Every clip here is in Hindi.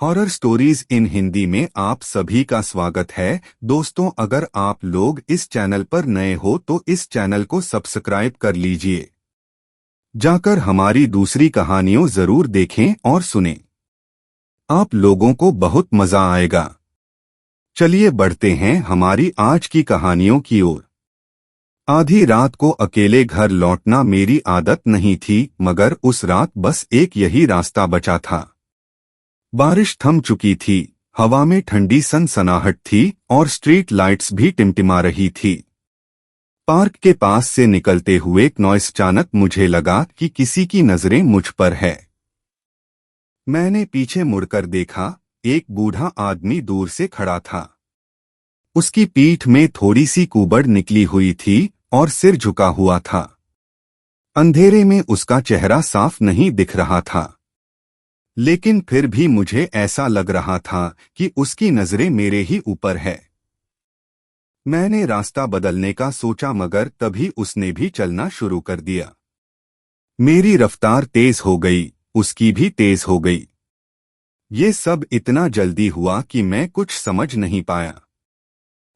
हॉरर स्टोरीज इन हिंदी में आप सभी का स्वागत है। दोस्तों, अगर आप लोग इस चैनल पर नए हो तो इस चैनल को सब्सक्राइब कर लीजिए। जाकर हमारी दूसरी कहानियों जरूर देखें और सुनें। आप लोगों को बहुत मजा आएगा। चलिए बढ़ते हैं हमारी आज की कहानियों की ओर। आधी रात को अकेले घर लौटना मेरी आदत नहीं थी, मगर उस रात बस एक यही रास्ता बचा था। बारिश थम चुकी थी, हवा में ठंडी सनसनाहट थी और स्ट्रीट लाइट्स भी टिमटिमा रही थी। पार्क के पास से निकलते हुए अचानक मुझे लगा कि किसी की नजरें मुझ पर है। मैंने पीछे मुड़कर देखा, एक बूढ़ा आदमी दूर से खड़ा था। उसकी पीठ में थोड़ी सी कुबड़ निकली हुई थी और सिर झुका हुआ था। अंधेरे में उसका चेहरा साफ नहीं दिख रहा था, लेकिन फिर भी मुझे ऐसा लग रहा था कि उसकी नजरें मेरे ही ऊपर है। मैंने रास्ता बदलने का सोचा, मगर तभी उसने भी चलना शुरू कर दिया। मेरी रफ्तार तेज हो गई, उसकी भी तेज हो गई। ये सब इतना जल्दी हुआ कि मैं कुछ समझ नहीं पाया।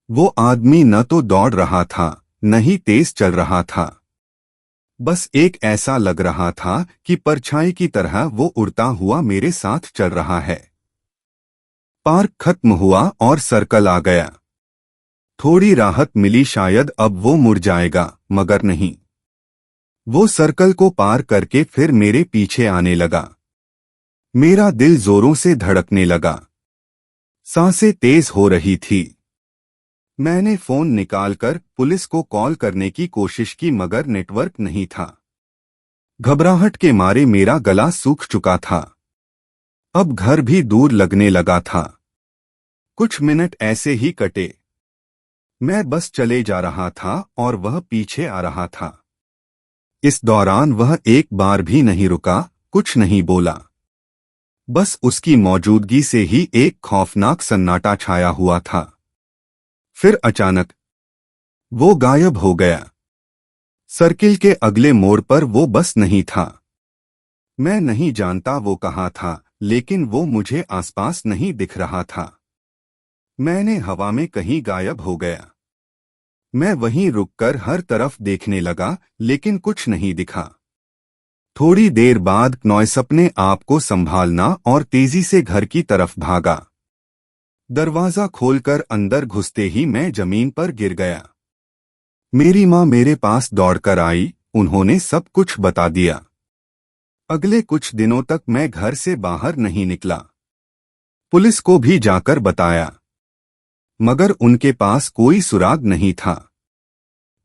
वो आदमी न तो दौड़ रहा था, न ही तेज चल रहा था। बस एक ऐसा लग रहा था कि परछाई की तरह वो उड़ता हुआ मेरे साथ चल रहा है। पार्क खत्म हुआ और सर्कल आ गया। थोड़ी राहत मिली, शायद अब वो मुड़ जाएगा, मगर नहीं। वो सर्कल को पार करके फिर मेरे पीछे आने लगा। मेरा दिल जोरों से धड़कने लगा, सांसें तेज हो रही थी। मैंने फोन निकालकर पुलिस को कॉल करने की कोशिश की, मगर नेटवर्क नहीं था। घबराहट के मारे मेरा गला सूख चुका था। अब घर भी दूर लगने लगा था। कुछ मिनट ऐसे ही कटे। मैं बस चले जा रहा था और वह पीछे आ रहा था। इस दौरान वह एक बार भी नहीं रुका, कुछ नहीं बोला। बस उसकी मौजूदगी से ही एक खौफनाक सन्नाटा छाया हुआ था। फिर अचानक वो गायब हो गया। सर्किल के अगले मोड़ पर वो बस नहीं था। मैं नहीं जानता वो कहाँ था, लेकिन वो मुझे आसपास नहीं दिख रहा था। मैंने हवा में कहीं गायब हो गया। मैं वहीं रुककर हर तरफ देखने लगा, लेकिन कुछ नहीं दिखा। थोड़ी देर बाद नॉइस अपने आप को संभालना और तेजी से घर की तरफ भागा। दरवाजा खोलकर अंदर घुसते ही मैं जमीन पर गिर गया। मेरी माँ मेरे पास दौड़कर आई, उन्होंने सब कुछ बता दिया। अगले कुछ दिनों तक मैं घर से बाहर नहीं निकला। पुलिस को भी जाकर बताया, मगर उनके पास कोई सुराग नहीं था।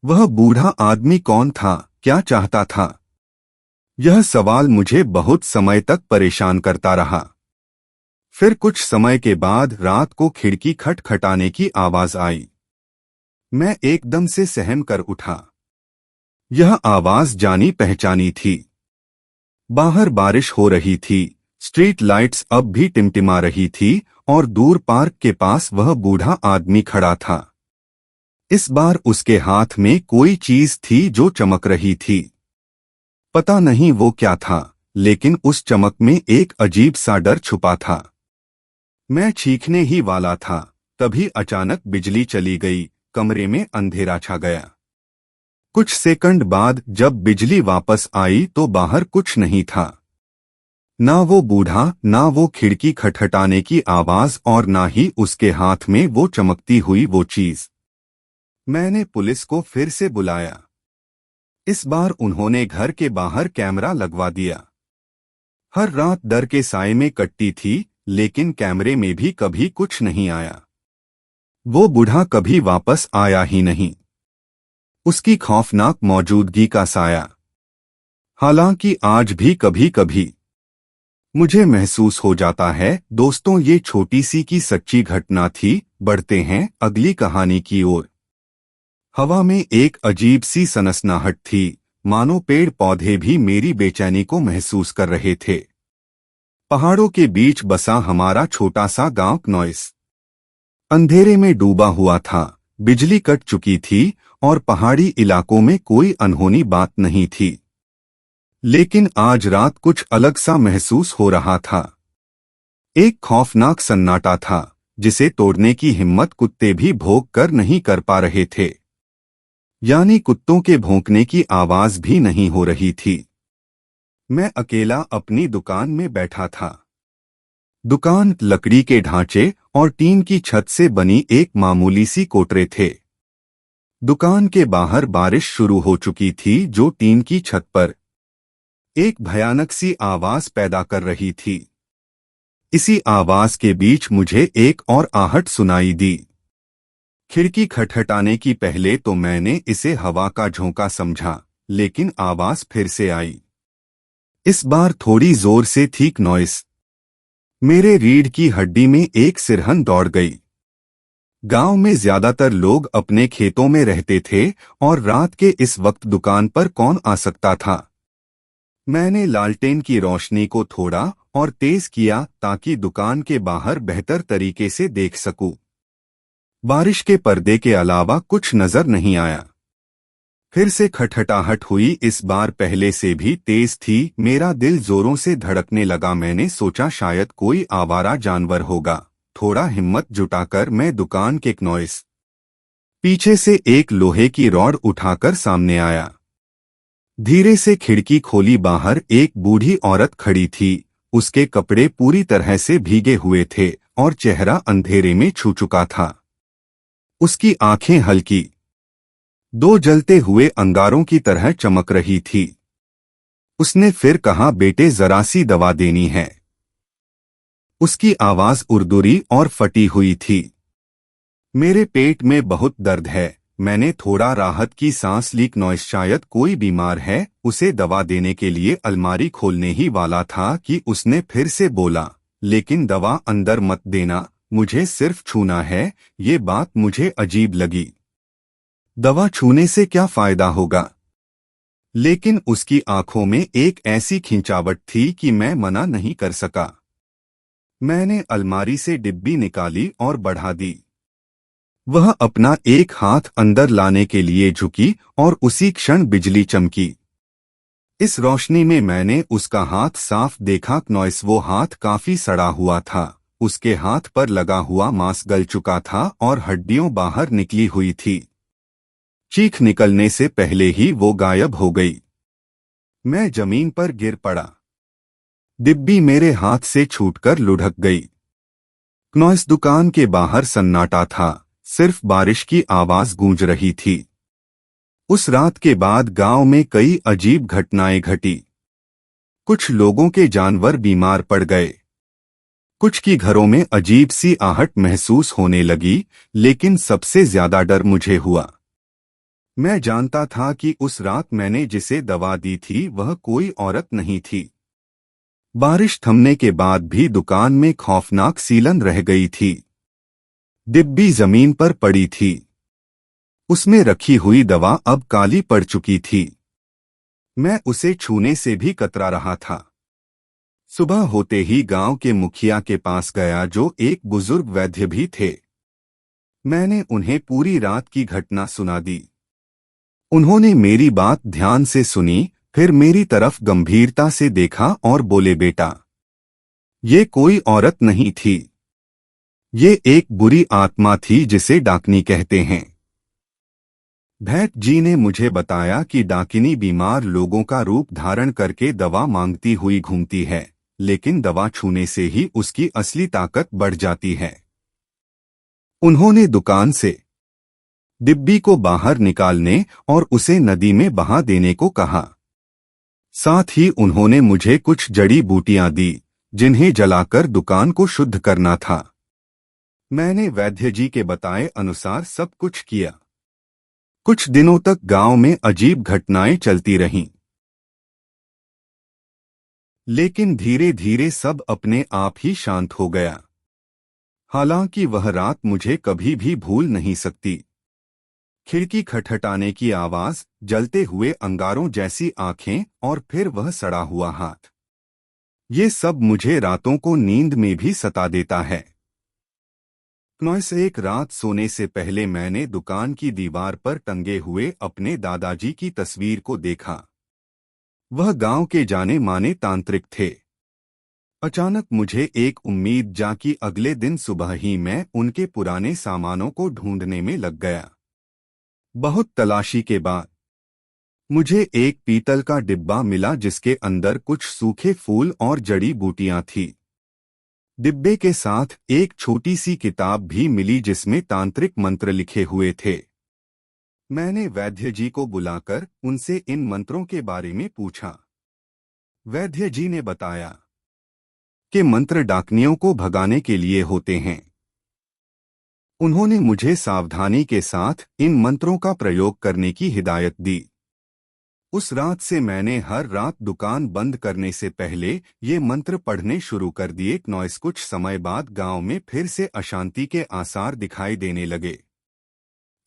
वह बूढ़ा आदमी कौन था, क्या चाहता था? यह सवाल मुझे बहुत समय तक परेशान करता रहा। फिर कुछ समय के बाद रात को खिड़की खटखटाने की आवाज आई। मैं एकदम से सहम कर उठा। यह आवाज जानी पहचानी थी। बाहर बारिश हो रही थी, स्ट्रीट लाइट्स अब भी टिमटिमा रही थी और दूर पार्क के पास वह बूढ़ा आदमी खड़ा था। इस बार उसके हाथ में कोई चीज थी जो चमक रही थी। पता नहीं वो क्या था, लेकिन उस चमक में एक अजीब सा डर छुपा था। मैं चीखने ही वाला था, तभी अचानक बिजली चली गई, कमरे में अंधेरा छा गया। कुछ सेकंड बाद जब बिजली वापस आई तो बाहर कुछ नहीं था। ना वो बूढ़ा, ना वो खिड़की खटखटाने की आवाज और ना ही उसके हाथ में वो चमकती हुई वो चीज। मैंने पुलिस को फिर से बुलाया। इस बार उन्होंने घर के बाहर कैमरा लगवा दिया। हर रात डर के साए में कटती थी, लेकिन कैमरे में भी कभी कुछ नहीं आया। वो बूढ़ा कभी वापस आया ही नहीं। उसकी खौफनाक मौजूदगी का साया। हालांकि आज भी कभी कभी मुझे महसूस हो जाता है। दोस्तों, ये छोटी सी की सच्ची घटना थी। बढ़ते हैं अगली कहानी की ओर। हवा में एक अजीब सी सनसनाहट थी, मानो पेड़ पौधे भी मेरी बेचैनी को महसूस कर रहे थे। पहाड़ों के बीच बसा हमारा छोटा सा गांव नॉइस अंधेरे में डूबा हुआ था। बिजली कट चुकी थी और पहाड़ी इलाकों में कोई अनहोनी बात नहीं थी। लेकिन आज रात कुछ अलग सा महसूस हो रहा था। एक खौफनाक सन्नाटा था जिसे तोड़ने की हिम्मत कुत्ते भी भौंक कर नहीं कर पा रहे थे। यानी कुत्तों के भौंकने की आवाज भी नहीं हो रही थी। मैं अकेला अपनी दुकान में बैठा था। दुकान लकड़ी के ढांचे और टीन की छत से बनी एक मामूली सी कोठरी थे। दुकान के बाहर बारिश शुरू हो चुकी थी जो टीन की छत पर एक भयानक सी आवाज पैदा कर रही थी। इसी आवाज के बीच मुझे एक और आहट सुनाई दी। खिड़की खटखटाने की पहले तो मैंने इसे हवा का झोंका समझा, लेकिन आवाज फिर से आई। इस बार थोड़ी जोर से ठीक नॉइस। मेरे रीढ़ की हड्डी में एक सिरहन दौड़ गई। गांव में ज्यादातर लोग अपने खेतों में रहते थे और रात के इस वक्त दुकान पर कौन आ सकता था। मैंने लालटेन की रोशनी को थोड़ा और तेज किया ताकि दुकान के बाहर बेहतर तरीके से देख सकूं। बारिश के पर्दे के अलावा कुछ नजर नहीं आया। फिर से खटखटाहट हुई, इस बार पहले से भी तेज थी। मेरा दिल जोरों से धड़कने लगा। मैंने सोचा शायद कोई आवारा जानवर होगा। थोड़ा हिम्मत जुटाकर मैं दुकान के नॉइस पीछे से एक लोहे की रॉड उठाकर सामने आया। धीरे से खिड़की खोली। बाहर एक बूढ़ी औरत खड़ी थी। उसके कपड़े पूरी तरह से भीगे हुए थे और चेहरा अंधेरे में छू चुका था। उसकी आंखें हल्की दो जलते हुए अंगारों की तरह चमक रही थी। उसने फिर कहा, बेटे जरा सी दवा देनी है। उसकी आवाज उर्दूरी और फटी हुई थी। मेरे पेट में बहुत दर्द है। मैंने थोड़ा राहत की सांस ली। नॉइस शायद कोई बीमार है। उसे दवा देने के लिए अलमारी खोलने ही वाला था कि उसने फिर से बोला, लेकिन दवा अंदर मत देना, मुझे सिर्फ छूना है। ये बात मुझे अजीब लगी। दवा छूने से क्या फायदा होगा? लेकिन उसकी आंखों में एक ऐसी खिंचावट थी कि मैं मना नहीं कर सका। मैंने अलमारी से डिब्बी निकाली और बढ़ा दी। वह अपना एक हाथ अंदर लाने के लिए झुकी और उसी क्षण बिजली चमकी। इस रोशनी में मैंने उसका हाथ साफ देखा। नॉइस वो हाथ काफी सड़ा हुआ था। उसके हाथ पर लगा हुआ मांस गल चुका था और हड्डियों बाहर निकली हुई थी। चीख निकलने से पहले ही वो गायब हो गई। मैं जमीन पर गिर पड़ा। डिब्बी मेरे हाथ से छूटकर लुढ़क गई। नॉइस दुकान के बाहर सन्नाटा था। सिर्फ बारिश की आवाज गूंज रही थी। उस रात के बाद गांव में कई अजीब घटनाएं घटी। कुछ लोगों के जानवर बीमार पड़ गए। कुछ की घरों में अजीब सी आहट महसूस होने लगी, लेकिन सबसे ज्यादा डर मुझे हुआ। मैं जानता था कि उस रात मैंने जिसे दवा दी थी वह कोई औरत नहीं थी। बारिश थमने के बाद भी दुकान में खौफनाक सीलन रह गई थी। डिब्बी जमीन पर पड़ी थी। उसमें रखी हुई दवा अब काली पड़ चुकी थी। मैं उसे छूने से भी कतरा रहा था। सुबह होते ही गांव के मुखिया के पास गया जो एक बुजुर्ग वैद्य भी थे। मैंने उन्हें पूरी रात की घटना सुना दी। उन्होंने मेरी बात ध्यान से सुनी, फिर मेरी तरफ गंभीरता से देखा और बोले, बेटा, ये कोई औरत नहीं थी। ये एक बुरी आत्मा थी जिसे डाकिनी कहते हैं। वैद्य जी ने मुझे बताया कि डाकिनी बीमार लोगों का रूप धारण करके दवा मांगती हुई घूमती है, लेकिन दवा छूने से ही उसकी असली ताकत बढ़ जाती है। उन्होंने दुकान से डिब्बी को बाहर निकालने और उसे नदी में बहा देने को कहा। साथ ही उन्होंने मुझे कुछ जड़ी बूटियां दी जिन्हें जलाकर दुकान को शुद्ध करना था। मैंने वैद्य जी के बताए अनुसार सब कुछ किया। कुछ दिनों तक गांव में अजीब घटनाएं चलती रहीं, लेकिन धीरे धीरे सब अपने आप ही शांत हो गया। हालांकि वह रात मुझे कभी भी भूल नहीं सकती। खिड़की खटखटाने की आवाज, जलते हुए अंगारों जैसी आंखें और फिर वह सड़ा हुआ हाथ, ये सब मुझे रातों को नींद में भी सता देता है। नॉइस एक रात सोने से पहले मैंने दुकान की दीवार पर टंगे हुए अपने दादाजी की तस्वीर को देखा। वह गांव के जाने माने तांत्रिक थे। अचानक मुझे एक उम्मीद जागी। अगले दिन सुबह ही मैं उनके पुराने सामानों को ढूंढने में लग गया। बहुत तलाशी के बाद मुझे एक पीतल का डिब्बा मिला जिसके अंदर कुछ सूखे फूल और जड़ी बूटियां थी। डिब्बे के साथ एक छोटी सी किताब भी मिली जिसमें तांत्रिक मंत्र लिखे हुए थे। मैंने वैद्य जी को बुलाकर उनसे इन मंत्रों के बारे में पूछा। वैद्य जी ने बताया कि मंत्र डाकनियों को भगाने के लिए होते हैं। उन्होंने मुझे सावधानी के साथ इन मंत्रों का प्रयोग करने की हिदायत दी। उस रात से मैंने हर रात दुकान बंद करने से पहले ये मंत्र पढ़ने शुरू कर दिए। नॉइस कुछ समय बाद गांव में फिर से अशांति के आसार दिखाई देने लगे।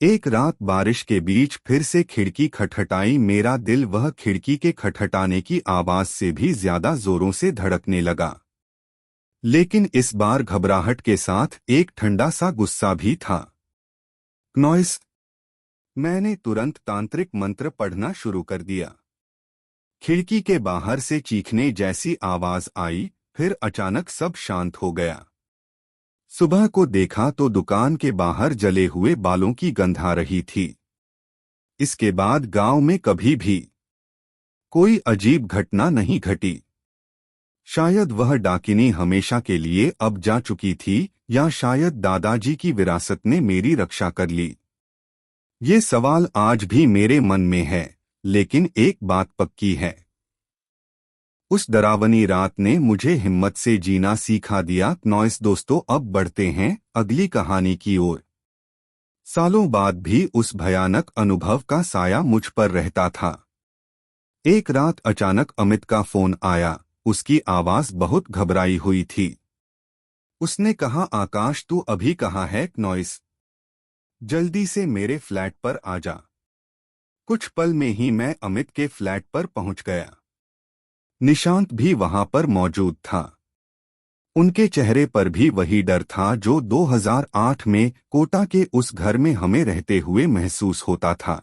एक रात बारिश के बीच फिर से खिड़की खटखटाई। मेरा दिल वह खिड़की के खटखटाने की आवाज से भी ज्यादा जोरों से धड़कने लगा, लेकिन इस बार घबराहट के साथ एक ठंडा सा गुस्सा भी था। नॉइस, मैंने तुरंत तांत्रिक मंत्र पढ़ना शुरू कर दिया। खिड़की के बाहर से चीखने जैसी आवाज आई, फिर अचानक सब शांत हो गया। सुबह को देखा तो दुकान के बाहर जले हुए बालों की गंध आ रही थी। इसके बाद गांव में कभी भी कोई अजीब घटना नहीं घटी। शायद वह डाकिनी हमेशा के लिए अब जा चुकी थी, या शायद दादाजी की विरासत ने मेरी रक्षा कर ली। ये सवाल आज भी मेरे मन में है, लेकिन एक बात पक्की है, उस डरावनी रात ने मुझे हिम्मत से जीना सिखा दिया। नॉइस दोस्तों, अब बढ़ते हैं अगली कहानी की ओर। सालों बाद भी उस भयानक अनुभव का साया मुझ पर रहता था। एक रात अचानक अमित का फोन आया। उसकी आवाज बहुत घबराई हुई थी। उसने कहा, आकाश तू अभी कहाँ है? नॉइस, जल्दी से मेरे फ्लैट पर आ जा। कुछ पल में ही मैं अमित के फ्लैट पर पहुंच गया। निशांत भी वहां पर मौजूद था। उनके चेहरे पर भी वही डर था जो 2008 में कोटा के उस घर में हमें रहते हुए महसूस होता था।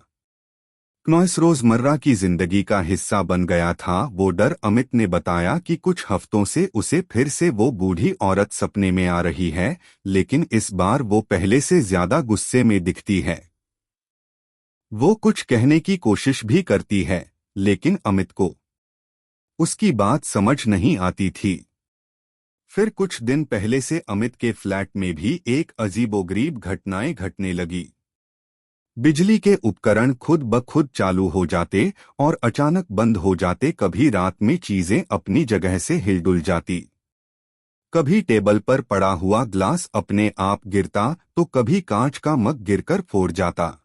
नॉइस रोजमर्रा की जिंदगी का हिस्सा बन गया था। वो डर। अमित ने बताया कि कुछ हफ्तों से उसे फिर से वो बूढ़ी औरत सपने में आ रही है, लेकिन इस बार वो पहले से ज्यादा गुस्से में दिखती है। वो कुछ कहने की कोशिश भी करती है, लेकिन अमित को उसकी बात समझ नहीं आती थी। फिर कुछ दिन पहले से अमित के फ्लैट में भी एक अजीबोगरीब घटनाएं घटने लगी। बिजली के उपकरण खुद ब खुद चालू हो जाते और अचानक बंद हो जाते। कभी रात में चीजें अपनी जगह से हिलडुल जाती, कभी टेबल पर पड़ा हुआ ग्लास अपने आप गिरता, तो कभी कांच का मग गिरकर फोड़ जाता।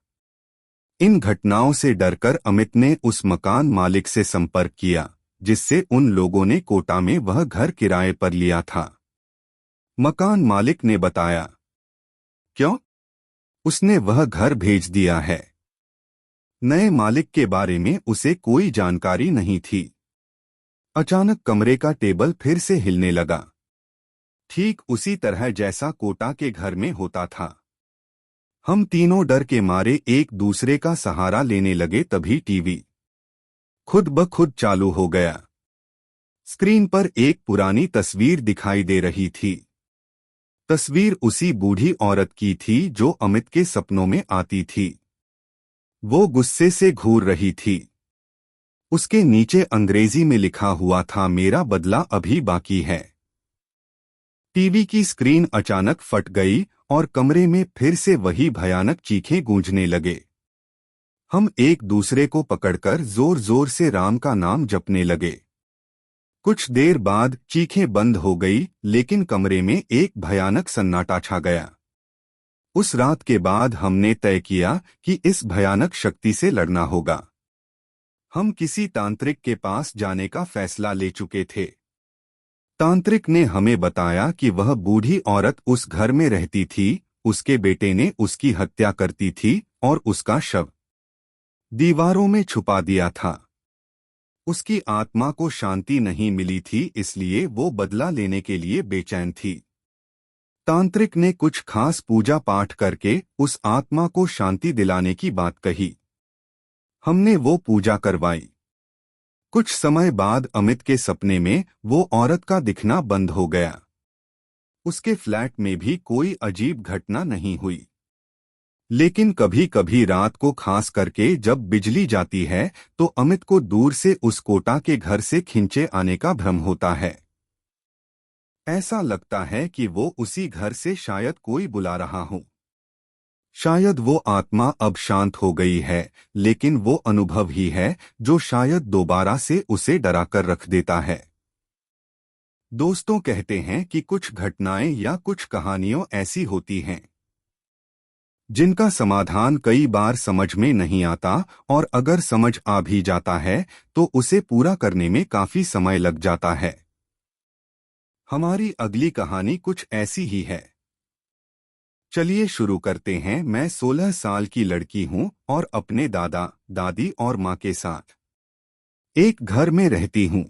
इन घटनाओं से डरकर अमित ने उस मकान मालिक से संपर्क किया जिससे उन लोगों ने कोटा में वह घर किराए पर लिया था। मकान मालिक ने बताया, क्यों? उसने वह घर भेज दिया है। नए मालिक के बारे में उसे कोई जानकारी नहीं थी। अचानक कमरे का टेबल फिर से हिलने लगा, ठीक उसी तरह जैसा कोटा के घर में होता था। हम तीनों डर के मारे एक दूसरे का सहारा लेने लगे। तभी टीवी खुद ब खुद चालू हो गया। स्क्रीन पर एक पुरानी तस्वीर दिखाई दे रही थी। तस्वीर उसी बूढ़ी औरत की थी जो अमित के सपनों में आती थी। वो गुस्से से घूर रही थी। उसके नीचे अंग्रेजी में लिखा हुआ था, मेरा बदला अभी बाकी है। टीवी की स्क्रीन अचानक फट गई और कमरे में फिर से वही भयानक चीखें गूंजने लगे। हम एक दूसरे को पकड़कर जोर जोर से राम का नाम जपने लगे। कुछ देर बाद चीखें बंद हो गई, लेकिन कमरे में एक भयानक सन्नाटा छा गया। उस रात के बाद हमने तय किया कि इस भयानक शक्ति से लड़ना होगा। हम किसी तांत्रिक के पास जाने का फैसला ले चुके थे। तांत्रिक ने हमें बताया कि वह बूढ़ी औरत उस घर में रहती थी, उसके बेटे ने उसकी हत्या करती थी और उसका शव दीवारों में छुपा दिया था। उसकी आत्मा को शांति नहीं मिली थी, इसलिए वो बदला लेने के लिए बेचैन थी। तांत्रिक ने कुछ खास पूजा पाठ करके उस आत्मा को शांति दिलाने की बात कही। हमने वो पूजा करवाई। कुछ समय बाद अमित के सपने में वो औरत का दिखना बंद हो गया। उसके फ्लैट में भी कोई अजीब घटना नहीं हुई, लेकिन कभी कभी रात को खास करके जब बिजली जाती है तो अमित को दूर से उस कोटा के घर से खिंचे आने का भ्रम होता है। ऐसा लगता है कि वो उसी घर से शायद कोई बुला रहा हो। शायद वो आत्मा अब शांत हो गई है, लेकिन वो अनुभव ही है जो शायद दोबारा से उसे डरा कर रख देता है। दोस्तों कहते हैं कि कुछ घटनाएं या कुछ कहानियां ऐसी होती हैं जिनका समाधान कई बार समझ में नहीं आता, और अगर समझ आ भी जाता है तो उसे पूरा करने में काफी समय लग जाता है। हमारी अगली कहानी कुछ ऐसी ही है। चलिए शुरू करते हैं। मैं 16 साल की लड़की हूं और अपने दादा दादी और माँ के साथ एक घर में रहती हूं।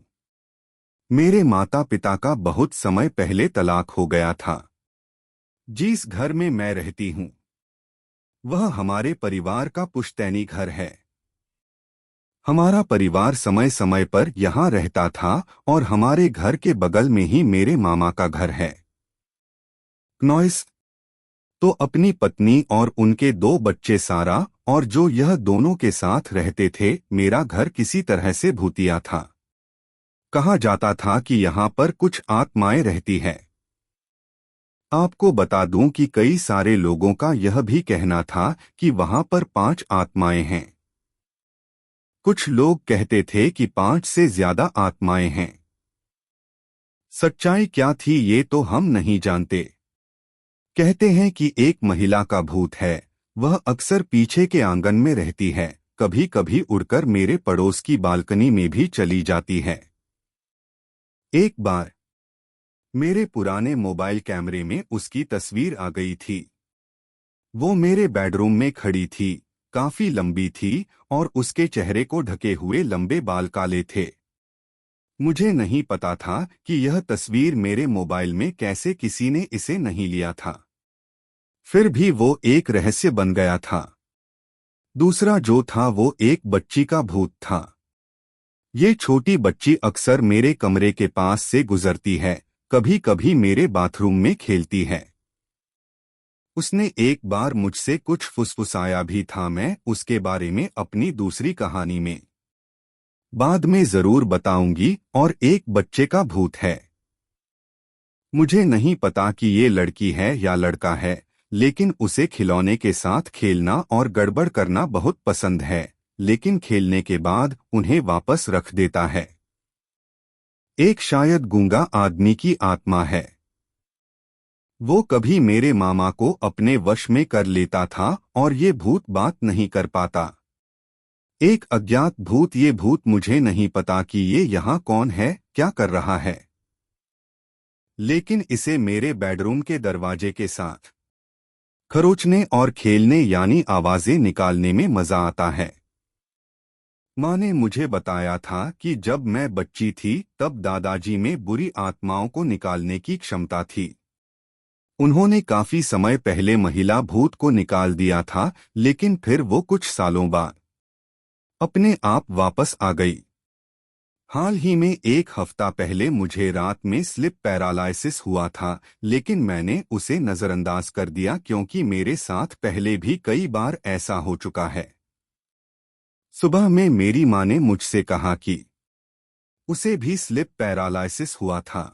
मेरे माता पिता का बहुत समय पहले तलाक हो गया था। जिस घर में मैं रहती हूं वह हमारे परिवार का पुश्तैनी घर है। हमारा परिवार समय समय पर यहाँ रहता था और हमारे घर के बगल में ही मेरे मामा का घर है। नॉइस तो अपनी पत्नी और उनके 2 बच्चे सारा और जो यह दोनों के साथ रहते थे। मेरा घर किसी तरह से भूतिया था। कहा जाता था कि यहाँ पर कुछ आत्माएं रहती है। आपको बता दूं कि कई सारे लोगों का यह भी कहना था कि वहाँ पर 5 आत्माएं हैं। कुछ लोग कहते थे कि 5 से ज्यादा आत्माएं हैं। सच्चाई क्या थी ये तो हम नहीं जानते। कहते हैं कि एक महिला का भूत है। वह अक्सर पीछे के आंगन में रहती है, कभी कभी उड़कर मेरे पड़ोस की बालकनी में भी चली जाती है। एक बार मेरे पुराने मोबाइल कैमरे में उसकी तस्वीर आ गई थी। वो मेरे बेडरूम में खड़ी थी, काफी लंबी थी और उसके चेहरे को ढके हुए लंबे बाल काले थे। मुझे नहीं पता था कि यह तस्वीर मेरे मोबाइल में कैसे किसी ने इसे नहीं लिया था। फिर भी वो एक रहस्य बन गया था। दूसरा जो था वो एक बच्ची का भूत था। ये छोटी बच्ची अक्सर मेरे कमरे के पास से गुजरती है, कभी कभी मेरे बाथरूम में खेलती है। उसने एक बार मुझसे कुछ फुसफुसाया भी था। मैं उसके बारे में अपनी दूसरी कहानी में बाद में जरूर बताऊंगी। और एक बच्चे का भूत है। मुझे नहीं पता कि ये लड़की है या लड़का है, लेकिन उसे खिलौने के साथ खेलना और गड़बड़ करना बहुत पसंद है, लेकिन खेलने के बाद उन्हें वापस रख देता है। एक शायद गूंगा आदमी की आत्मा है। वो कभी मेरे मामा को अपने वश में कर लेता था और ये भूत बात नहीं कर पाता। एक अज्ञात भूत। ये भूत मुझे नहीं पता कि ये यहाँ कौन है, क्या कर रहा है, लेकिन इसे मेरे बेडरूम के दरवाजे के साथ खरोचने और खेलने यानी आवाजें निकालने में मजा आता है। माँ ने मुझे बताया था कि जब मैं बच्ची थी तब दादाजी में बुरी आत्माओं को निकालने की क्षमता थी। उन्होंने काफी समय पहले महिला भूत को निकाल दिया था, लेकिन फिर वो कुछ सालों बाद अपने आप वापस आ गई। हाल ही में एक हफ्ता पहले मुझे रात में स्लिप पैरालाइसिस हुआ था, लेकिन मैंने उसे नजरअंदाज कर दिया क्योंकि मेरे साथ पहले भी कई बार ऐसा हो चुका है। सुबह में मेरी माँ ने मुझसे कहा कि उसे भी स्लिप पैरालाइसिस हुआ था।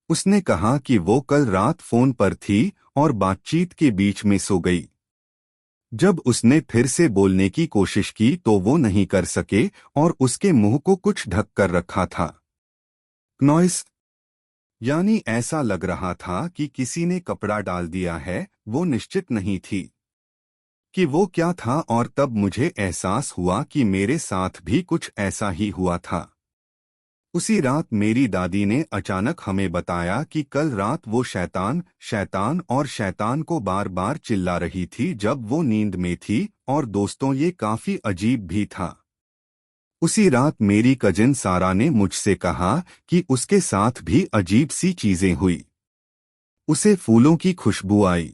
उसने कहा कि वो कल रात फोन पर थी और बातचीत के बीच में सो गई। जब उसने फिर से बोलने की कोशिश की तो वो नहीं कर सके और उसके मुंह को कुछ ढक कर रखा था। नॉइस यानी ऐसा लग रहा था कि किसी ने कपड़ा डाल दिया है। वो निश्चित नहीं थी कि वो क्या था, और तब मुझे एहसास हुआ कि मेरे साथ भी कुछ ऐसा ही हुआ था। उसी रात मेरी दादी ने अचानक हमें बताया कि कल रात वो शैतान शैतान और शैतान को बार बार चिल्ला रही थी जब वो नींद में थी। और दोस्तों ये काफी अजीब भी था। उसी रात मेरी कजिन सारा ने मुझसे कहा कि उसके साथ भी अजीब सी चीजें हुई। उसे फूलों की खुशबू आई।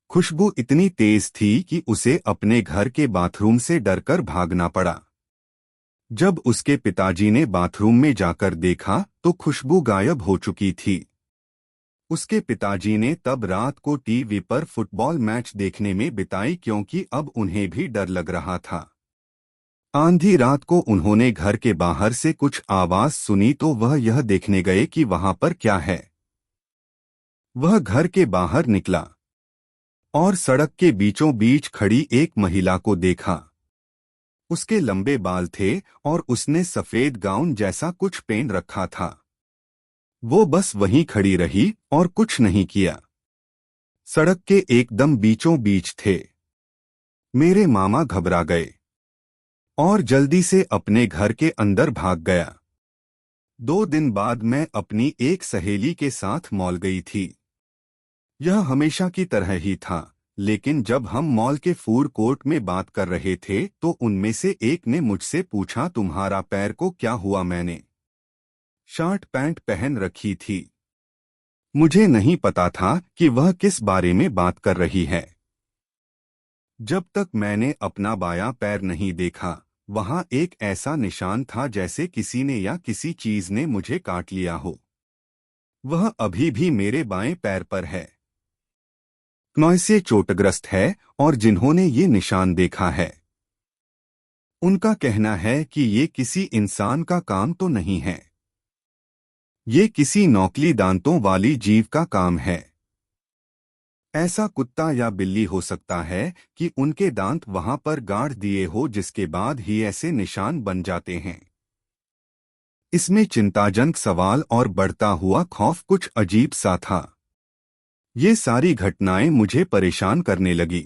खुशबू इतनी तेज थी कि उसे अपने घर के बाथरूम से डरकर भागना पड़ा। जब उसके पिताजी ने बाथरूम में जाकर देखा तो खुशबू गायब हो चुकी थी। उसके पिताजी ने तब रात को टीवी पर फुटबॉल मैच देखने में बिताई क्योंकि अब उन्हें भी डर लग रहा था। आंधी रात को उन्होंने घर के बाहर से कुछ आवाज सुनी तो वह यह देखने गए कि वहां पर क्या है। वह घर के बाहर निकला और सड़क के बीचों बीच खड़ी एक महिला को देखा। उसके लंबे बाल थे और उसने सफेद गाउन जैसा कुछ पहन रखा था। वो बस वहीं खड़ी रही और कुछ नहीं किया। सड़क के एकदम बीचों बीच थे। मेरे मामा घबरा गए और जल्दी से अपने घर के अंदर भाग गया। 2 दिन बाद मैं अपनी एक सहेली के साथ मॉल गई थी। यह हमेशा की तरह ही था, लेकिन जब हम मॉल के फूड कोर्ट में बात कर रहे थे तो उनमें से एक ने मुझसे पूछा, तुम्हारा पैर को क्या हुआ? मैंने शर्ट पैंट पहन रखी थी। मुझे नहीं पता था कि वह किस बारे में बात कर रही है। जब तक मैंने अपना बायां पैर नहीं देखा, वहां एक ऐसा निशान था जैसे किसी ने या किसी चीज ने मुझे काट लिया हो। वह अभी भी मेरे बाएं पैर पर है। क्नॉय से चोटग्रस्त है और जिन्होंने ये निशान देखा है उनका कहना है कि ये किसी इंसान का काम तो नहीं है। ये किसी नौकली दांतों वाली जीव का काम है। ऐसा कुत्ता या बिल्ली हो सकता है कि उनके दांत वहां पर गाड़ दिए हो जिसके बाद ही ऐसे निशान बन जाते हैं। इसमें चिंताजनक सवाल और बढ़ता हुआ खौफ कुछ अजीब सा था। ये सारी घटनाएं मुझे परेशान करने लगी।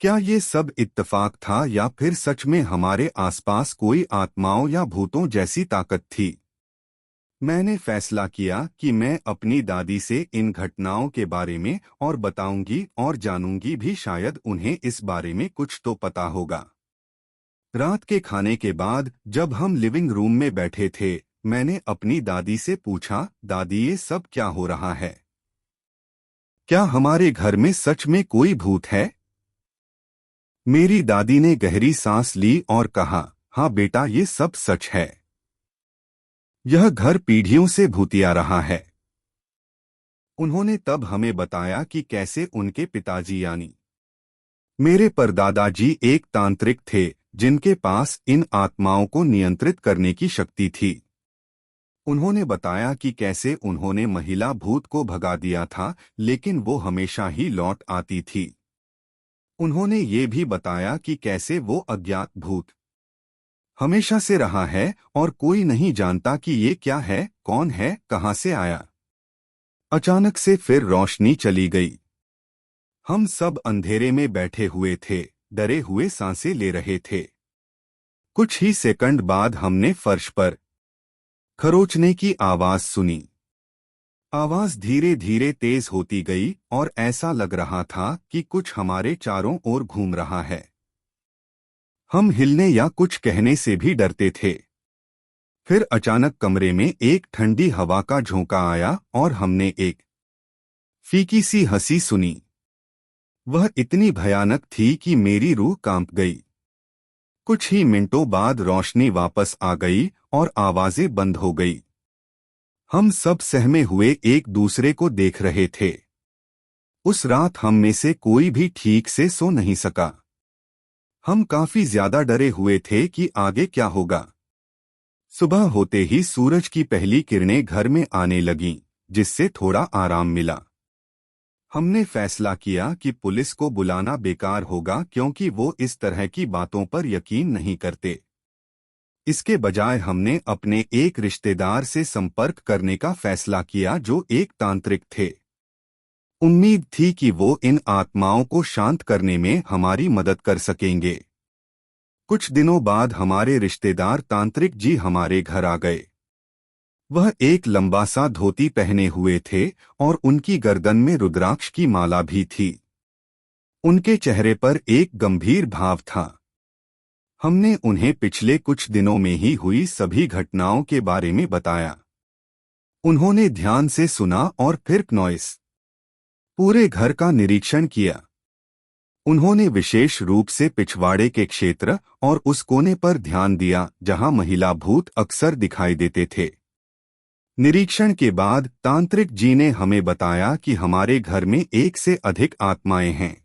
क्या ये सब इत्तेफाक था या फिर सच में हमारे आसपास कोई आत्माओं या भूतों जैसी ताकत थी? मैंने फैसला किया कि मैं अपनी दादी से इन घटनाओं के बारे में और बताऊंगी और जानूंगी भी, शायद उन्हें इस बारे में कुछ तो पता होगा। रात के खाने के बाद जब हम लिविंग रूम में बैठे थे, मैंने अपनी दादी से पूछा, दादी ये सब क्या हो रहा है? क्या हमारे घर में सच में कोई भूत है? मेरी दादी ने गहरी सांस ली और कहा, हाँ बेटा, ये सब सच है। यह घर पीढ़ियों से भूतिया रहा है। उन्होंने तब हमें बताया कि कैसे उनके पिताजी यानी मेरे परदादाजी एक तांत्रिक थे जिनके पास इन आत्माओं को नियंत्रित करने की शक्ति थी। उन्होंने बताया कि कैसे उन्होंने महिला भूत को भगा दिया था, लेकिन वो हमेशा ही लौट आती थी। उन्होंने ये भी बताया कि कैसे वो अज्ञात भूत हमेशा से रहा है और कोई नहीं जानता कि ये क्या है, कौन है, कहां से आया। अचानक से फिर रोशनी चली गई। हम सब अंधेरे में बैठे हुए थे, डरे हुए सांसें ले रहे थे। कुछ ही सेकंड बाद हमने फर्श पर खरोचने की आवाज सुनी। आवाज धीरे धीरे तेज होती गई और ऐसा लग रहा था कि कुछ हमारे चारों ओर घूम रहा है। हम हिलने या कुछ कहने से भी डरते थे। फिर अचानक कमरे में एक ठंडी हवा का झोंका आया और हमने एक फीकी सी हंसी सुनी। वह इतनी भयानक थी कि मेरी रूह कांप गई। कुछ ही मिनटों बाद रोशनी वापस आ गई और आवाजें बंद हो गई। हम सब सहमे हुए एक दूसरे को देख रहे थे। उस रात हम में से कोई भी ठीक से सो नहीं सका। हम काफी ज्यादा डरे हुए थे कि आगे क्या होगा। सुबह होते ही सूरज की पहली किरणें घर में आने लगीं, जिससे थोड़ा आराम मिला। हमने फैसला किया कि पुलिस को बुलाना बेकार होगा क्योंकि वो इस तरह की बातों पर यकीन नहीं करते। इसके बजाय हमने अपने एक रिश्तेदार से संपर्क करने का फैसला किया जो एक तांत्रिक थे। उम्मीद थी कि वो इन आत्माओं को शांत करने में हमारी मदद कर सकेंगे। कुछ दिनों बाद हमारे रिश्तेदार तांत्रिक जी हमारे घर आ गए। वह एक लंबा सा धोती पहने हुए थे और उनकी गर्दन में रुद्राक्ष की माला भी थी। उनके चेहरे पर एक गंभीर भाव था। हमने उन्हें पिछले कुछ दिनों में ही हुई सभी घटनाओं के बारे में बताया। उन्होंने ध्यान से सुना और फिर नॉइस पूरे घर का निरीक्षण किया। उन्होंने विशेष रूप से पिछवाड़े के क्षेत्र और उस कोने पर ध्यान दिया जहां महिला भूत अक्सर दिखाई देते थे। निरीक्षण के बाद तांत्रिक जी ने हमें बताया कि हमारे घर में एक से अधिक आत्माएं हैं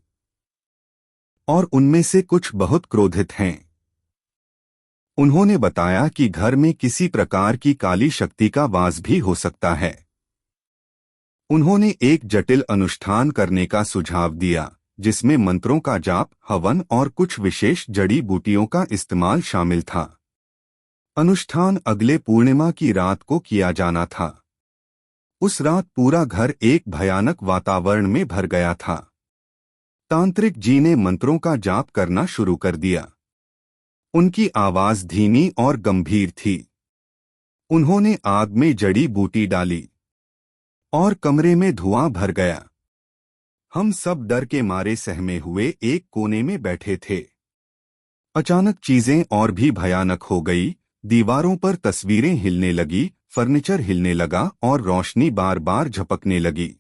और उनमें से कुछ बहुत क्रोधित हैं। उन्होंने बताया कि घर में किसी प्रकार की काली शक्ति का वास भी हो सकता है। उन्होंने एक जटिल अनुष्ठान करने का सुझाव दिया जिसमें मंत्रों का जाप, हवन और कुछ विशेष जड़ी बूटियों का इस्तेमाल शामिल था। अनुष्ठान अगले पूर्णिमा की रात को किया जाना था। उस रात पूरा घर एक भयानक वातावरण में भर गया था। तांत्रिक जी ने मंत्रों का जाप करना शुरू कर दिया। उनकी आवाज धीमी और गंभीर थी। उन्होंने आग में जड़ी बूटी डाली और कमरे में धुआं भर गया। हम सब डर के मारे सहमे हुए एक कोने में बैठे थे। अचानक चीजें और भी भयानक हो गई। दीवारों पर तस्वीरें हिलने लगी, फर्नीचर हिलने लगा और रोशनी बार बार झपकने लगी।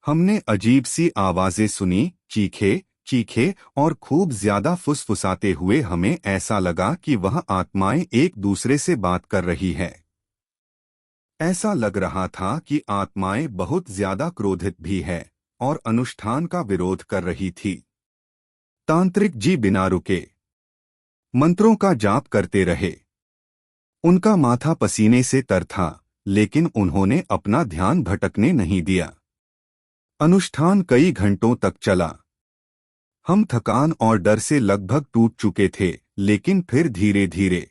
हमने अजीब सी आवाजें सुनी, चीखे चीखे और खूब ज्यादा फुसफुसाते हुए। हमें ऐसा लगा कि वह आत्माएं एक दूसरे से बात कर रही है। ऐसा लग रहा था कि आत्माएं बहुत ज्यादा क्रोधित भी है और अनुष्ठान का विरोध कर रही थी। तांत्रिक जी बिना रुके मंत्रों का जाप करते रहे। उनका माथा पसीने से तर था, लेकिन उन्होंने अपना ध्यान भटकने नहीं दिया। अनुष्ठान कई घंटों तक चला। हम थकान और डर से लगभग टूट चुके थे, लेकिन फिर धीरे धीरे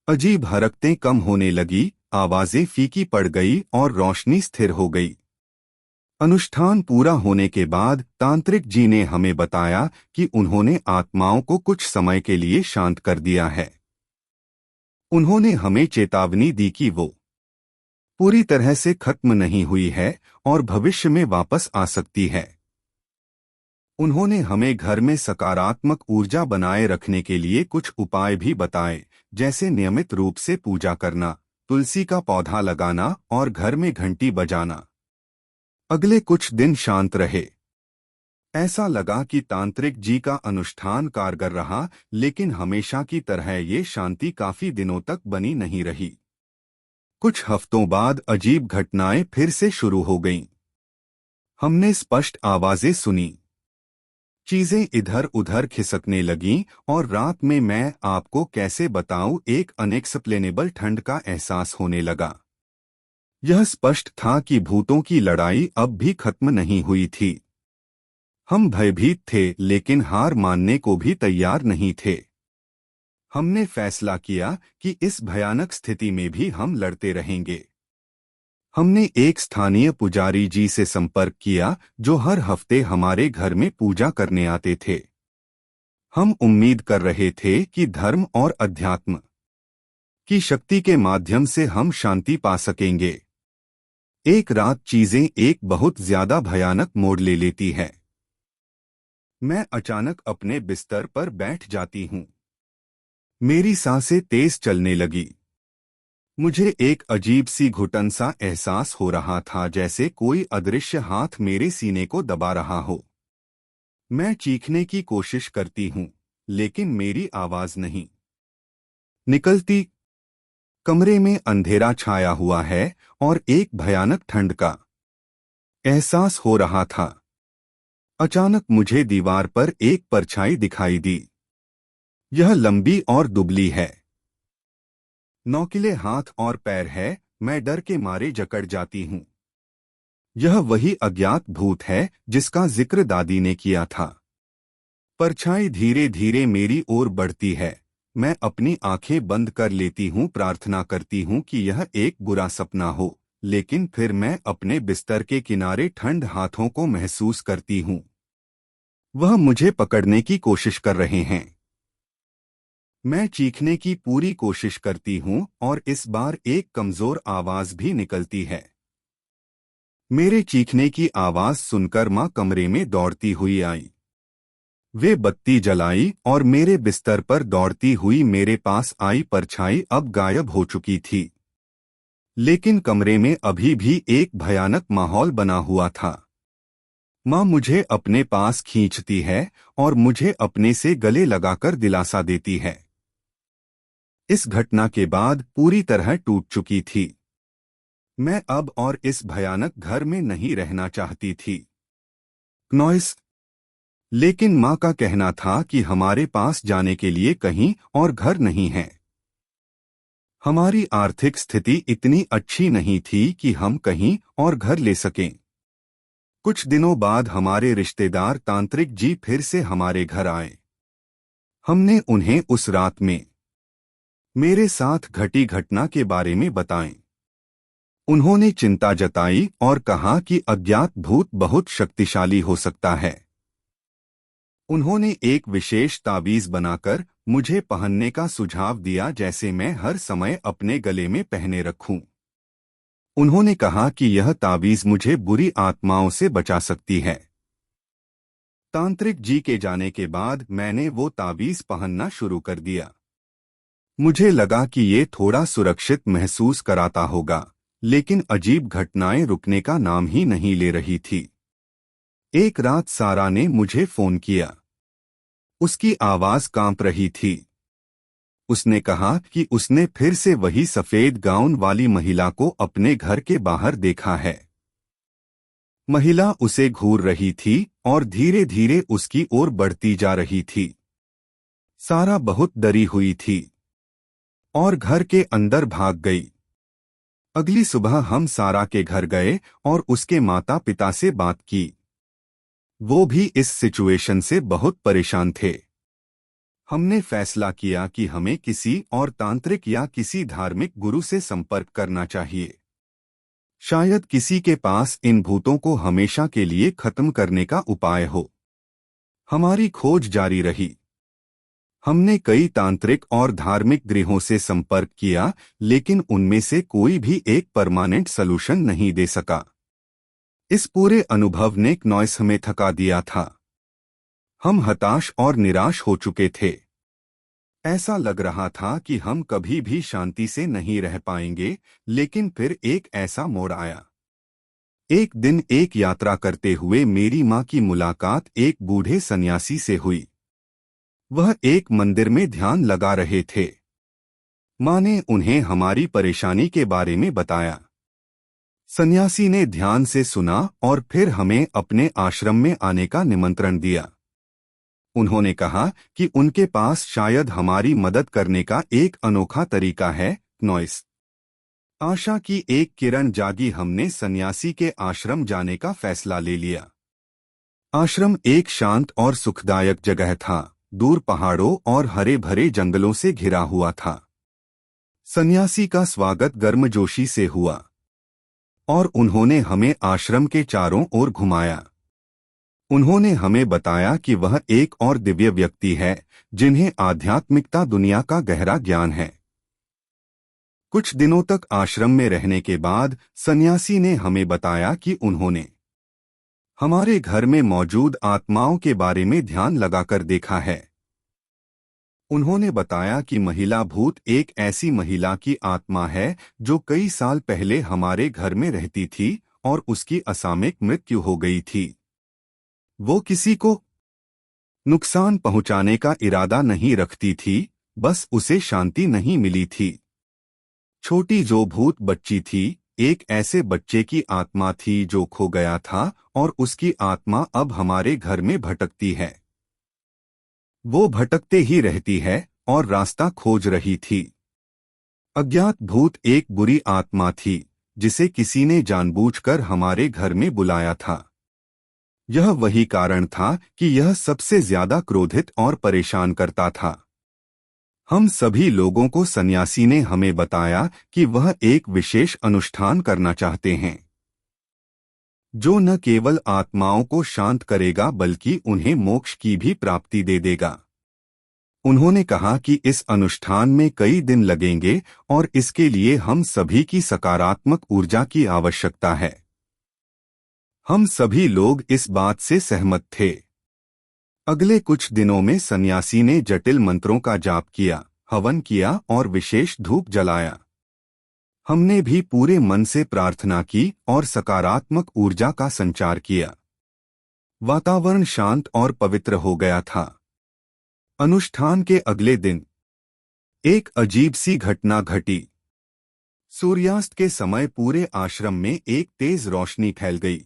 अजीब हरकतें कम होने लगी, आवाजें फीकी पड़ गई और रोशनी स्थिर हो गई। अनुष्ठान पूरा होने के बाद तांत्रिक जी ने हमें बताया कि उन्होंने आत्माओं को कुछ समय के लिए शांत कर दिया है। उन्होंने हमें चेतावनी दी कि वो पूरी तरह से खत्म नहीं हुई है और भविष्य में वापस आ सकती है। उन्होंने हमें घर में सकारात्मक ऊर्जा बनाए रखने के लिए कुछ उपाय भी बताए, जैसे नियमित रूप से पूजा करना, तुलसी का पौधा लगाना और घर में घंटी बजाना। अगले कुछ दिन शांत रहे। ऐसा लगा कि तांत्रिक जी का अनुष्ठान कारगर रहा, लेकिन हमेशा की तरह ये शांति काफी दिनों तक बनी नहीं रही। कुछ हफ्तों बाद अजीब घटनाएं फिर से शुरू हो गईं। हमने स्पष्ट आवाजें सुनी, चीजें इधर उधर खिसकने लगीं और रात में मैं आपको कैसे बताऊं, एक अनएक्सप्लेनेबल ठंड का एहसास होने लगा। यह स्पष्ट था कि भूतों की लड़ाई अब भी खत्म नहीं हुई थी। हम भयभीत थे, लेकिन हार मानने को भी तैयार नहीं थे। हमने फैसला किया कि इस भयानक स्थिति में भी हम लड़ते रहेंगे। हमने एक स्थानीय पुजारी जी से संपर्क किया जो हर हफ्ते हमारे घर में पूजा करने आते थे। हम उम्मीद कर रहे थे कि धर्म और अध्यात्म की शक्ति के माध्यम से हम शांति पा सकेंगे। एक रात चीजें एक बहुत ज्यादा भयानक मोड़ ले लेती है। मैं अचानक अपने बिस्तर पर बैठ जाती हूँ। मेरी सांसें तेज चलने लगी। मुझे एक अजीब सी घुटन सा एहसास हो रहा था, जैसे कोई अदृश्य हाथ मेरे सीने को दबा रहा हो। मैं चीखने की कोशिश करती हूँ, लेकिन मेरी आवाज नहीं निकलती। कमरे में अंधेरा छाया हुआ है और एक भयानक ठंड का एहसास हो रहा था। अचानक मुझे दीवार पर एक परछाई दिखाई दी। यह लंबी और दुबली है, नौकीले हाथ और पैर है। मैं डर के मारे जकड़ जाती हूँ। यह वही अज्ञात भूत है जिसका जिक्र दादी ने किया था। परछाई धीरे धीरे मेरी ओर बढ़ती है। मैं अपनी आंखें बंद कर लेती हूँ, प्रार्थना करती हूँ कि यह एक बुरा सपना हो, लेकिन फिर मैं अपने बिस्तर के किनारे ठंड हाथों को महसूस करती हूँ। वह मुझे पकड़ने की कोशिश कर रहे हैं। मैं चीखने की पूरी कोशिश करती हूँ और इस बार एक कमजोर आवाज भी निकलती है। मेरे चीखने की आवाज सुनकर माँ कमरे में दौड़ती हुई आई। वे बत्ती जलाई और मेरे बिस्तर पर दौड़ती हुई मेरे पास आई। परछाई अब गायब हो चुकी थी, लेकिन कमरे में अभी भी एक भयानक माहौल बना हुआ था। माँ मुझे अपने पास खींचती है और मुझे अपने से गले लगाकर दिलासा देती है। इस घटना के बाद पूरी तरह टूट चुकी थी। मैं अब और इस भयानक घर में नहीं रहना चाहती थी। नॉइस। लेकिन माँ का कहना था कि हमारे पास जाने के लिए कहीं और घर नहीं है। हमारी आर्थिक स्थिति इतनी अच्छी नहीं थी कि हम कहीं और घर ले सकें। कुछ दिनों बाद हमारे रिश्तेदार तांत्रिक जी फिर से हमारे घर आए। हमने उन्हें उस रात में मेरे साथ घटी घटना के बारे में बताएं। उन्होंने चिंता जताई और कहा कि अज्ञात भूत बहुत शक्तिशाली हो सकता है। उन्होंने एक विशेष ताबीज बनाकर मुझे पहनने का सुझाव दिया, जैसे मैं हर समय अपने गले में पहने रखूं। उन्होंने कहा कि यह ताबीज मुझे बुरी आत्माओं से बचा सकती है। तांत्रिक जी के जाने के बाद मैंने वो ताबीज पहनना शुरू कर दिया। मुझे लगा कि ये थोड़ा सुरक्षित महसूस कराता होगा, लेकिन अजीब घटनाएं रुकने का नाम ही नहीं ले रही थी। एक रात सारा ने मुझे फोन किया। उसकी आवाज कांप रही थी। उसने कहा कि उसने फिर से वही सफेद गाउन वाली महिला को अपने घर के बाहर देखा है। महिला उसे घूर रही थी और धीरे धीरे उसकी ओर बढ़ती जा रही थी। सारा बहुत डरी हुई थी और घर के अंदर भाग गई। अगली सुबह हम सारा के घर गए और उसके माता पिता से बात की। वो भी इस सिचुएशन से बहुत परेशान थे। हमने फैसला किया कि हमें किसी और तांत्रिक या किसी धार्मिक गुरु से संपर्क करना चाहिए। शायद किसी के पास इन भूतों को हमेशा के लिए खत्म करने का उपाय हो। हमारी खोज जारी रही। हमने कई तांत्रिक और धार्मिक गृहों से संपर्क किया, लेकिन उनमें से कोई भी एक परमानेंट सलूशन नहीं दे सका। इस पूरे अनुभव ने नॉइस हमें थका दिया था। हम हताश और निराश हो चुके थे। ऐसा लग रहा था कि हम कभी भी शांति से नहीं रह पाएंगे, लेकिन फिर एक ऐसा मोड़ आया। एक दिन एक यात्रा करते हुए मेरी माँ की मुलाकात एक बूढ़े सन्यासी से हुई। वह एक मंदिर में ध्यान लगा रहे थे। माँ ने उन्हें हमारी परेशानी के बारे में बताया। सन्यासी ने ध्यान से सुना और फिर हमें अपने आश्रम में आने का निमंत्रण दिया। उन्होंने कहा कि उनके पास शायद हमारी मदद करने का एक अनोखा तरीका है। नॉइस। आशा की एक किरण जागी। हमने सन्यासी के आश्रम जाने का फैसला ले लिया। आश्रम एक शांत और सुखदायक जगह था, दूर पहाड़ों और हरे भरे जंगलों से घिरा हुआ था। सन्यासी का स्वागत गर्मजोशी से हुआ और उन्होंने हमें आश्रम के चारों ओर घुमाया। उन्होंने हमें बताया कि वह एक और दिव्य व्यक्ति है जिन्हें आध्यात्मिकता दुनिया का गहरा ज्ञान है। कुछ दिनों तक आश्रम में रहने के बाद सन्यासी ने हमें बताया कि उन्होंने हमारे घर में मौजूद आत्माओं के बारे में ध्यान लगाकर देखा है। उन्होंने बताया कि महिला भूत एक ऐसी महिला की आत्मा है जो कई साल पहले हमारे घर में रहती थी और उसकी असामयिक मृत्यु हो गई थी। वो किसी को नुकसान पहुंचाने का इरादा नहीं रखती थी, बस उसे शांति नहीं मिली थी। छोटी जो भूत बच्ची थी, एक ऐसे बच्चे की आत्मा थी जो खो गया था और उसकी आत्मा अब हमारे घर में भटकती है। वो भटकते ही रहती है और रास्ता खोज रही थी। अज्ञात भूत एक बुरी आत्मा थी जिसे किसी ने जानबूझकर हमारे घर में बुलाया था। यह वही कारण था कि यह सबसे ज्यादा क्रोधित और परेशान करता था। हम सभी लोगों को सन्यासी ने हमें बताया कि वह एक विशेष अनुष्ठान करना चाहते हैं जो न केवल आत्माओं को शांत करेगा बल्कि उन्हें मोक्ष की भी प्राप्ति दे देगा। उन्होंने कहा कि इस अनुष्ठान में कई दिन लगेंगे और इसके लिए हम सभी की सकारात्मक ऊर्जा की आवश्यकता है। हम सभी लोग इस बात से सहमत थे। अगले कुछ दिनों में सन्यासी ने जटिल मंत्रों का जाप किया, हवन किया और विशेष धूप जलाया। हमने भी पूरे मन से प्रार्थना की और सकारात्मक ऊर्जा का संचार किया। वातावरण शांत और पवित्र हो गया था। अनुष्ठान के अगले दिन एक अजीब सी घटना घटी। सूर्यास्त के समय पूरे आश्रम में एक तेज रोशनी फैल गई।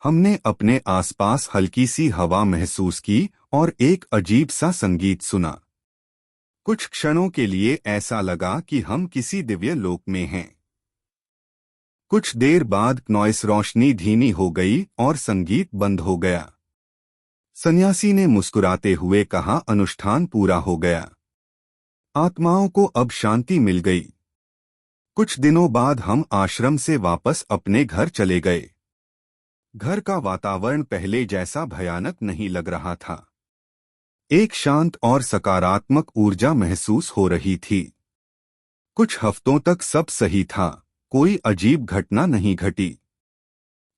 हमने अपने आसपास हल्की सी हवा महसूस की और एक अजीब सा संगीत सुना। कुछ क्षणों के लिए ऐसा लगा कि हम किसी दिव्य लोक में हैं। कुछ देर बाद नॉइस रोशनी धीमी हो गई और संगीत बंद हो गया। सन्यासी ने मुस्कुराते हुए कहा, अनुष्ठान पूरा हो गया। आत्माओं को अब शांति मिल गई। कुछ दिनों बाद हम आश्रम से वापस अपने घर चले गए। घर का वातावरण पहले जैसा भयानक नहीं लग रहा था। एक शांत और सकारात्मक ऊर्जा महसूस हो रही थी। कुछ हफ्तों तक सब सही था, कोई अजीब घटना नहीं घटी।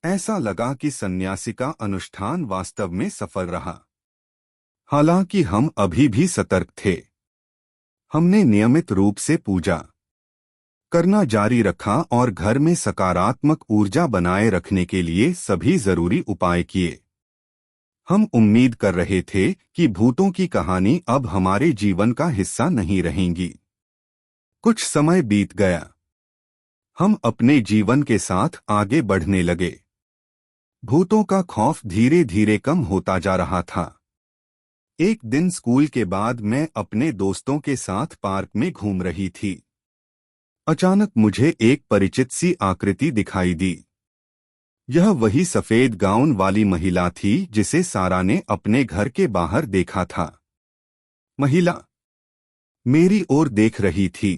ऐसा लगा कि सन्यासी का अनुष्ठान वास्तव में सफल रहा। हालांकि हम अभी भी सतर्क थे। हमने नियमित रूप से पूजा करना जारी रखा और घर में सकारात्मक ऊर्जा बनाए रखने के लिए सभी जरूरी उपाय किए। हम उम्मीद कर रहे थे कि भूतों की कहानी अब हमारे जीवन का हिस्सा नहीं रहेंगी। कुछ समय बीत गया। हम अपने जीवन के साथ आगे बढ़ने लगे। भूतों का खौफ धीरे धीरे कम होता जा रहा था। एक दिन स्कूल के बाद मैं अपने दोस्तों के साथ पार्क में घूम रही थी। अचानक मुझे एक परिचित सी आकृति दिखाई दी। यह वही सफेद गाउन वाली महिला थी जिसे सारा ने अपने घर के बाहर देखा था। महिला मेरी ओर देख रही थी।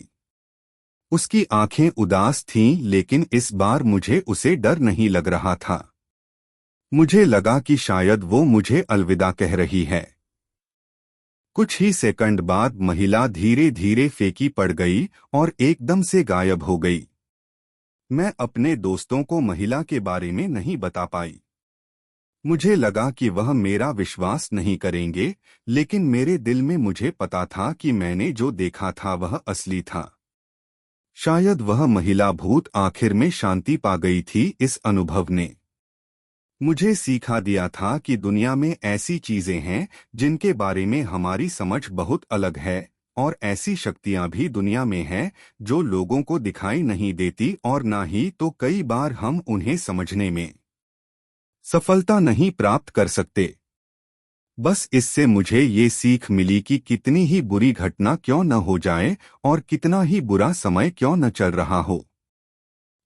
उसकी आंखें उदास थीं, लेकिन इस बार मुझे उसे डर नहीं लग रहा था। मुझे लगा कि शायद वो मुझे अलविदा कह रही है। कुछ ही सेकंड बाद महिला धीरे धीरे फीकी पड़ गई और एकदम से गायब हो गई। मैं अपने दोस्तों को महिला के बारे में नहीं बता पाई। मुझे लगा कि वह मेरा विश्वास नहीं करेंगे, लेकिन मेरे दिल में मुझे पता था कि मैंने जो देखा था वह असली था। शायद वह महिला भूत आखिर में शांति पा गई थी। इस अनुभव ने मुझे सिखा दिया था कि दुनिया में ऐसी चीजें हैं जिनके बारे में हमारी समझ बहुत अलग है, और ऐसी शक्तियां भी दुनिया में हैं जो लोगों को दिखाई नहीं देती, और ना ही तो कई बार हम उन्हें समझने में सफलता नहीं प्राप्त कर सकते। बस इससे मुझे ये सीख मिली कि कितनी ही बुरी घटना क्यों न हो जाए और कितना ही बुरा समय क्यों न चल रहा हो,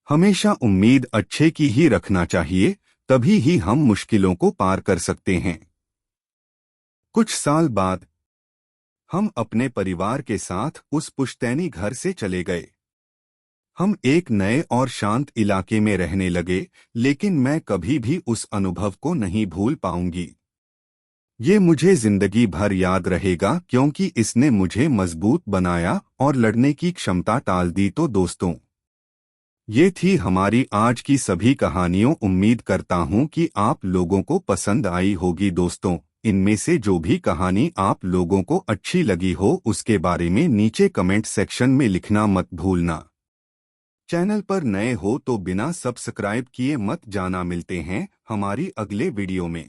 हमेशा उम्मीद अच्छे की ही रखना चाहिए। तभी ही हम मुश्किलों को पार कर सकते हैं। कुछ साल बाद हम अपने परिवार के साथ उस पुश्तैनी घर से चले गए। हम एक नए और शांत इलाके में रहने लगे, लेकिन मैं कभी भी उस अनुभव को नहीं भूल पाऊंगी। ये मुझे जिंदगी भर याद रहेगा, क्योंकि इसने मुझे मजबूत बनाया और लड़ने की क्षमता टाल दी। तो दोस्तों, ये थी हमारी आज की सभी कहानियों। उम्मीद करता हूँ कि आप लोगों को पसंद आई होगी। दोस्तों, इनमें से जो भी कहानी आप लोगों को अच्छी लगी हो उसके बारे में नीचे कमेंट सेक्शन में लिखना मत भूलना। चैनल पर नए हो तो बिना सब्सक्राइब किए मत जाना। मिलते हैं हमारी अगले वीडियो में।